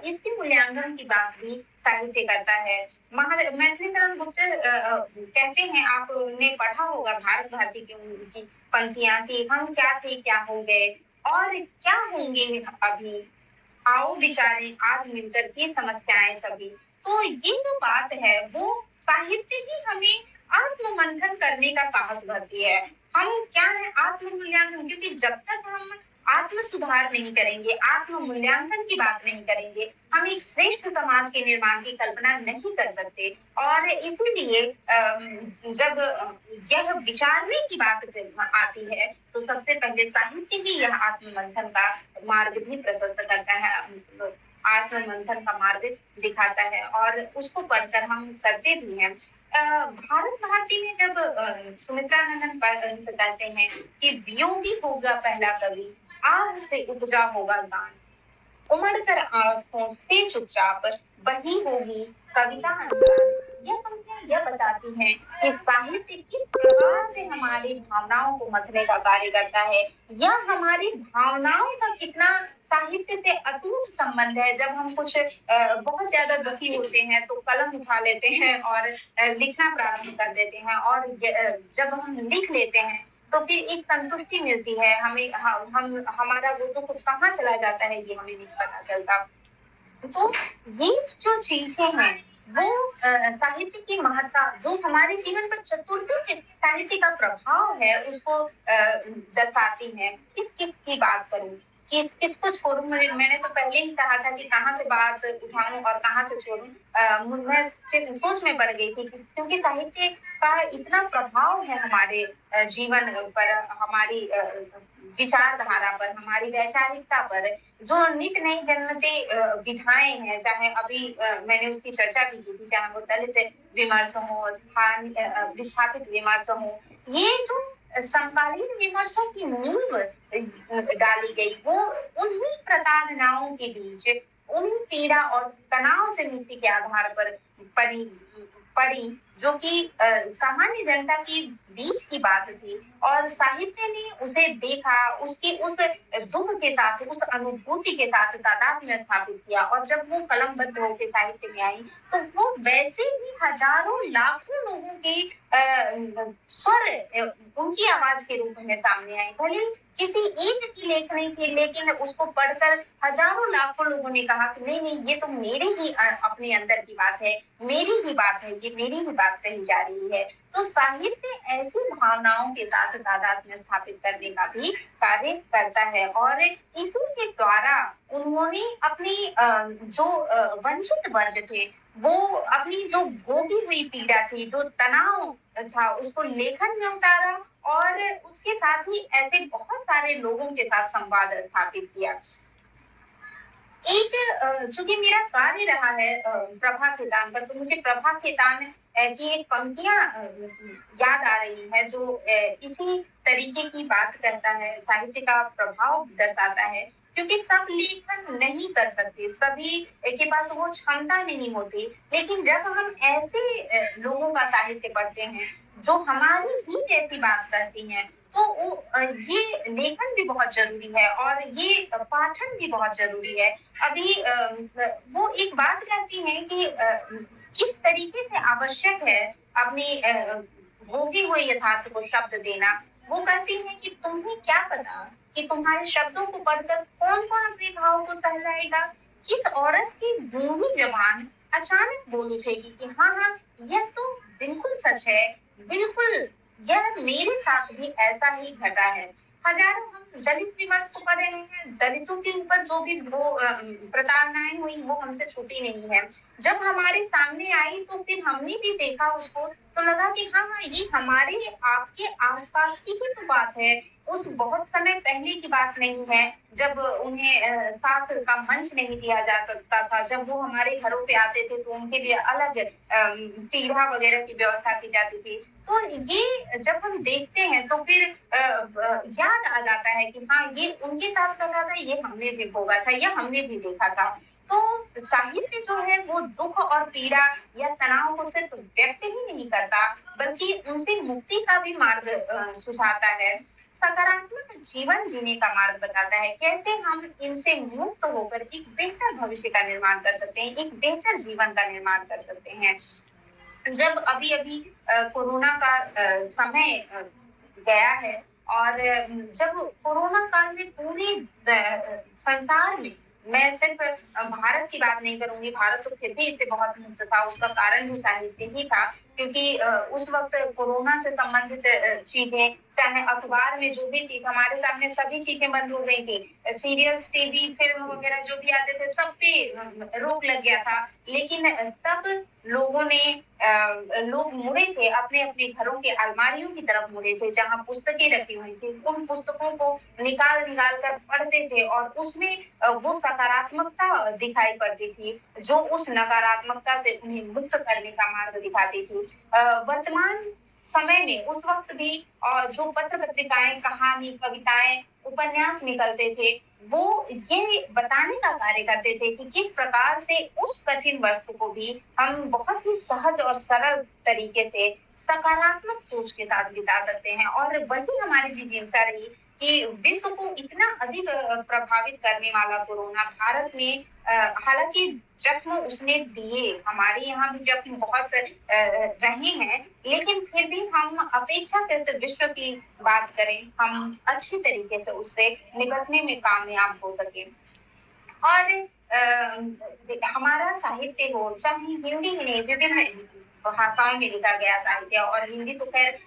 इसके मूल्यांकन की बात भी साहित्य करता है। मैथिली शरण गुप्त कहते हैं, आपने पढ़ा होगा भारत भारती की उनकी पंक्तियां कि हम क्या थे क्या हो गए और क्या होंगे अभी, आओ विचारें आज मिलकर की समस्याएं सभी। तो ये जो बात है वो साहित्य ही हमें आत्ममंथन करने का साहस भरती है। हम क्या है आत्म मूल्यांकन, क्योंकि जब तक हम आत्म सुधार नहीं करेंगे, आत्म मूल्यांकन की बात नहीं करेंगे, हम एक श्रेष्ठ समाज के निर्माण की कल्पना नहीं कर सकते। और इसीलिए जब यह विचारने की बात आती है तो सबसे पहले साहित्य ही यह आत्ममंथन का मार्ग भी प्रशस्त करता है, आत्ममंथन का मार्ग दिखाता है और उसको पढ़कर हम करते भी हैं। भारत भारती ने जब सुमित्रा नंदन बताते हैं कि वियोगी होगा पहला कवि, आह से उपजा होगा गान, उमड़ कर आंखों से चुपचाप वही होगी कविता अनजान। यह पंक्तियां यह बताती हैं कि साहित्य किस प्रकार से हमारी भावनाओं को मथने का कार्य करता है, या हमारी भावनाओं का कितना साहित्य से अटूट संबंध है। जब हम कुछ बहुत ज्यादा दुखी होते हैं तो कलम उठा लेते हैं और लिखना प्रारंभ कर देते हैं, और जब हम लिख लेते हैं तो फिर एक संतुष्टि मिलती है हमें, हम हमारा वो तो कुछ कहाँ चला जाता है ये हमें नहीं पता चलता। तो ये जो चीजें हैं वो साहित्य की महत्ता जो हमारे जीवन पर चतुर्थी साहित्य का प्रभाव है उसको दर्शाती है। किस किस की बात करूं, किसको छोड़ूं, मैंने तो पहले ही कहा था कि कहाँ से बात उठाऊं और कहाँ से छोड़ूं। मैं फिर सोच में पड़ गई थी क्योंकि साहित्य का इतना प्रभाव है हमारे जीवन पर, हमारी विचारधारा पर, हमारी वैचारिकता पर। जो नित्य नई जन्मते विधाएं हैं, चाहे अभी मैंने उसकी चर्चा भी की थी, चाहे वो दलित विमर्श हो, विस्थापित विमर्श हो, ये जो समकालीन विमर्शों की नींव डाली गई वो उन्हीं प्रताड़नाओं के बीच, उन्हीं पीड़ा और तनाव से मुक्ति के आधार पर पड़ी पड़ी जो कि सामान्य जनता की बीच की बात थी, और साहित्य ने उसे देखा, उसकी उस दुख के साथ, उस अनुभूति के साथ तादाद में स्थापित किया, और जब वो कलमबद्ध होकर साहित्य में आई तो वो वैसे ही हजारों लाखों लोगों के स्वर उनकी आवाज के रूप में सामने आई। भले किसी एक की लेखनी थी, लेकिन उसको पढ़कर हजारों लाखों लोगों ने कहा कि नहीं नहीं ये तो मेरे ही अपने अंदर की बात है, मेरी ही बात है, ये मेरी ही बात कही जा रही है। तो साहित्य ऐसी भावनाओं के साथ तादाद में स्थापित करने का भी कार्य करता है, और इसी के द्वारा उन्होंने अपनी जो वंचित वर्ग थे, वो अपनी जो भोगी हुई पीड़ा थी, जो तनाव था, उसको लेखन में उतारा, और उसके साथ ही ऐसे बहुत सारे लोगों के साथ संवाद स्थापित किया। एक चूंकि मेरा कार्य रहा है प्रभा खेतान पर, तो मुझे प्रभा खेतान की एक पंक्तियां याद आ रही है जो इसी तरीके की बात करता है, साहित्य का प्रभाव दर्शाता है। क्योंकि सब लेखन नहीं कर सकते, सभी के पास वो क्षमता नहीं होती, लेकिन जब हम ऐसे लोगों का साहित्य पढ़ते हैं जो हमारी ही जैसी बात करती हैं, तो ये लेखन भी बहुत जरूरी है और ये पाठन भी बहुत जरूरी है। अभी वो एक बात कहती है कि किस तरीके से आवश्यक है अपनी भोगी हुए यथार्थ को शब्द देना। वो कहती है कि तुम्हें क्या पता कि तुम्हारे शब्दों को पढ़कर कौन कौन अपने भाव को सह जाएगा। किस औरत की गूंगी जबान अचानक बोल उठेगी कि हाँ हाँ यह तो बिल्कुल सच है, बिल्कुल यह मेरे साथ भी ऐसा ही घटा है। हजारों हम दलित विमर्श को पढ़ रहे हैं, दलितों के ऊपर जो भी वो प्रताड़नाएं हुई वो हमसे छूटी नहीं है। जब हमारे सामने आई तो फिर हमने भी देखा उसको, तो लगा कि हाँ हाँ ये हमारे आपके आसपास की ही तो बात है। उस बहुत समय पहले की बात नहीं है, जब उन्हें साथ का मंच नहीं दिया जा सकता था, जब वो हमारे घरों पे आते थे तो उनके लिए अलग पीढ़ा वगैरह की व्यवस्था की जाती थी। तो ये जब हम देखते हैं तो फिर याद आ जाता है कि हाँ, ये उनके साथ कर रहा था, ये हमने भी भोगा था, या हमने भी देखा था। तो साहित्य जो है वो दुःख और पीड़ा या तनाव को सिर्फ व्यक्त ही नहीं करता, बल्कि उनसे मुक्ति का भी मार्ग सुझाता है। सकारात्मक जीवन जीने का मार्ग बताता है, कैसे हम इनसे मुक्त होकर एक बेहतर भविष्य का निर्माण कर सकते हैं, एक बेहतर जीवन का निर्माण कर सकते हैं। जब अभी-अभी कोरोना का समय गया है, और जब कोरोना काल में पूरे संसार में, मैं सिर्फ भारत की बात नहीं करूँगी, भारत तो फिर भी इससे बहुत मुक्त था, उसका कारण भी साहित्य ही था, क्योंकि उस वक़्त कोरोना से संबंधित चीज़ें, चाहे अखबार में जो भी चीज़ हमारे सामने, सभी चीज़ें बंद हो गई थी। सीरियल्स, टीवी, फ़िल्म वगैरह जो भी आते थे, सब पे रोक लग गया था। लेकिन तब लोगों ने लोग मुड़े थे, अपने-अपने घरों के अलमारियों की तरफ मुड़े थे, जहाँ पुस्तकें रखी हुई थी। उन पुस्तकों को निकाल-निकाल कर पढ़ते थे, और उसमें वो सकारात्मकता दिखाई पड़ती थी, जो उस नकारात्मकता से उन्हें मुक्त करने का मार्ग दिखाती थी। वर्तमान समय में उस वक़्त भी जो पत्र-पत्रिकाएँ, कहानी, कविताएँ, उपन्यास निकलते थे, वो ये बताने का कार्य करते थे कि किस प्रकार से उस कठिन वक़्त को भी हम बहुत ही सहज और सरल तरीके से सकारात्मक सोच के साथ बिता सकते हैं, और वही हमारी जिज्ञासा रही कि विश्व को इतना अधिक प्रभावित करने वाला कोरोना भारत में, हालाँकि जख्म उसने दिए, हमारे यहाँ भी जख्म बहुत रहे हैं, लेकिन फिर भी हम अपेक्षाकृत विश्व की बात करें, हम अच्छी तरीके से उससे निपटने में कामयाब हो सके। और हमारा साहित्य हो, चाहे हिंदी ही नहीं, विभिन्न भाषाओं में लिखा गया साहित्य, और हिंदी तो खैर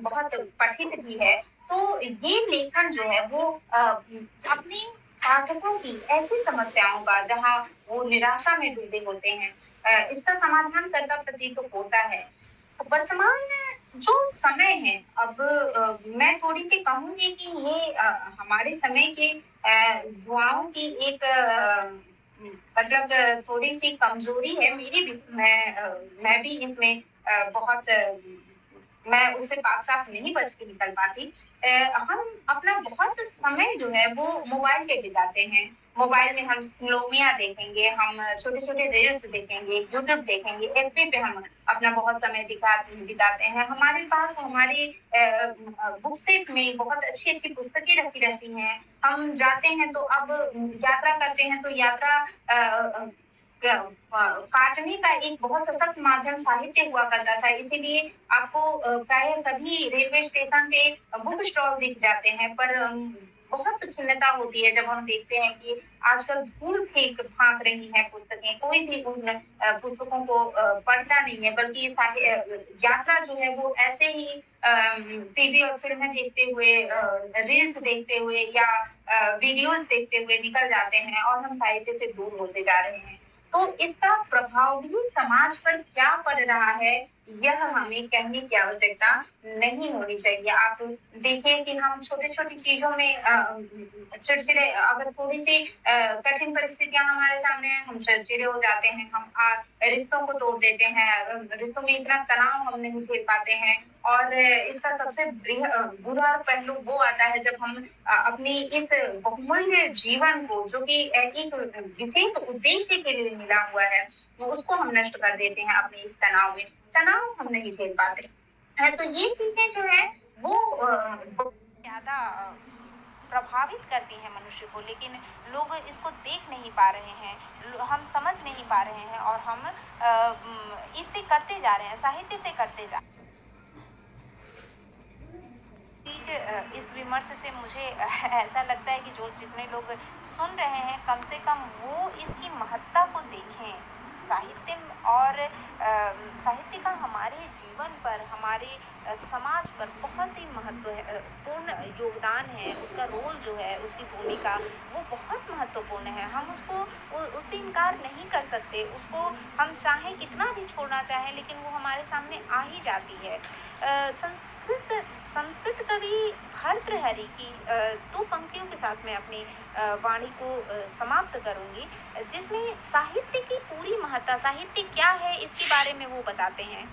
बहुत पठित भी है। तो ये लेखन जो है वो अपने पाठकों की ऐसी समस्याओं का, जहाँ वो निराशा में डूबे होते हैं, इसका समाधान करता प्रतीत होता है। वर्तमान जो समय है, अब मैं थोड़ी-सी कहूँगी कि ये हमारे समय के युवाओं की एक मतलब थोड़ी-सी कमज़ोरी है, मेरी भी, मैं भी इसमें बहुत मैं उससे पास-साफ नहीं बच के निकल पाती। हम अपना बहुत समय जो है वो मोबाइल पे बिताते हैं। मोबाइल में हम स्लोमिया देखेंगे, हम छोटे-छोटे रील्स देखेंगे, यूट्यूब देखेंगे, एफबी पे हम अपना बहुत समय बिताते हैं। हमारे पास हमारी बुक सेट में बहुत अच्छी-अच्छी पुस्तकें रखी रहती हैं। हम जाते हैं तो अब यात्रा करते हैं तो यात्रा अ अ, क काटने का एक बहुत सशक्त माध्यम साहित्य हुआ करता था। इसीलिए आपको प्रायः सभी रेलवे स्टेशन पे बुक स्टॉल दिख जाते हैं, पर बहुत खिन्नता होती है जब हम देखते हैं कि आजकल धूल फेंक-फाँक रही हैं पुस्तकें, कोई भी उन पुस्तकों को पढ़ता नहीं है, बल्कि यात्रा जो है वो ऐसे ही टीवी और फ़िल्में देखते हुए, रील्स देखते हुए, या वीडियोज़ देखते हुए निकल जाते हैं, और हम साहित्य से दूर होते जा रहे हैं। तो इसका प्रभाव भी समाज पर क्या पड़ रहा है, यह हमें कहने की आवश्यकता नहीं होनी चाहिए। आप देखिए कि हम छोटी-छोटी चीज़ों में चिड़चिड़े, अगर थोड़ी-सी कठिन परिस्थितियाँ हमारे सामने हैं, हम चिड़चिड़े हो जाते हैं, हम रिश्तों को तोड़ देते हैं, रिश्तों में इतना तनाव हम नहीं झेल पाते हैं, और इसका सबसे बुरा पहलू वो आता है जब हम अपनी इस बहुमूल्य जीवन को, जो कि एक विशेष उद्देश्य के लिए मिला हुआ है, वो उसको हम नष्ट कर देते हैं अपने इस तनाव में। तनाव हम नहीं झेल पाते हैं, तो ये चीजें जो है वो बहुत ज्यादा प्रभावित करती हैं मनुष्य को, लेकिन लोग इसको देख नहीं पा रहे हैं, हम समझ नहीं पा रहे हैं, और हम इससे करते जा रहे हैं, साहित्य से करते जा रहे हैं। चीज इस विमर्श से मुझे ऐसा लगता है कि जो जितने लोग सुन रहे हैं, कम से कम वो इसकी महत्ता को देखें। साहित्य और साहित्य का हमारे जीवन पर, हमारे समाज पर बहुत ही महत्व है, पूर्ण योगदान है, उसका रोल जो है, उसकी भूमिका वो बहुत महत्व महत्वपूर्ण है, हम उसको उससे इनकार नहीं कर सकते, उसको हम चाहें कितना भी छोड़ना चाहें लेकिन वो हमारे सामने आ ही जाती है। संस्कृत संस्कृत कवि भर्तृहरि की 2 पंक्तियों के साथ मैं अपनी वाणी को समाप्त करूँगी, जिसमें साहित्य की पूरी महत्ता, साहित्य क्या है इसके बारे में वो बताते हैं।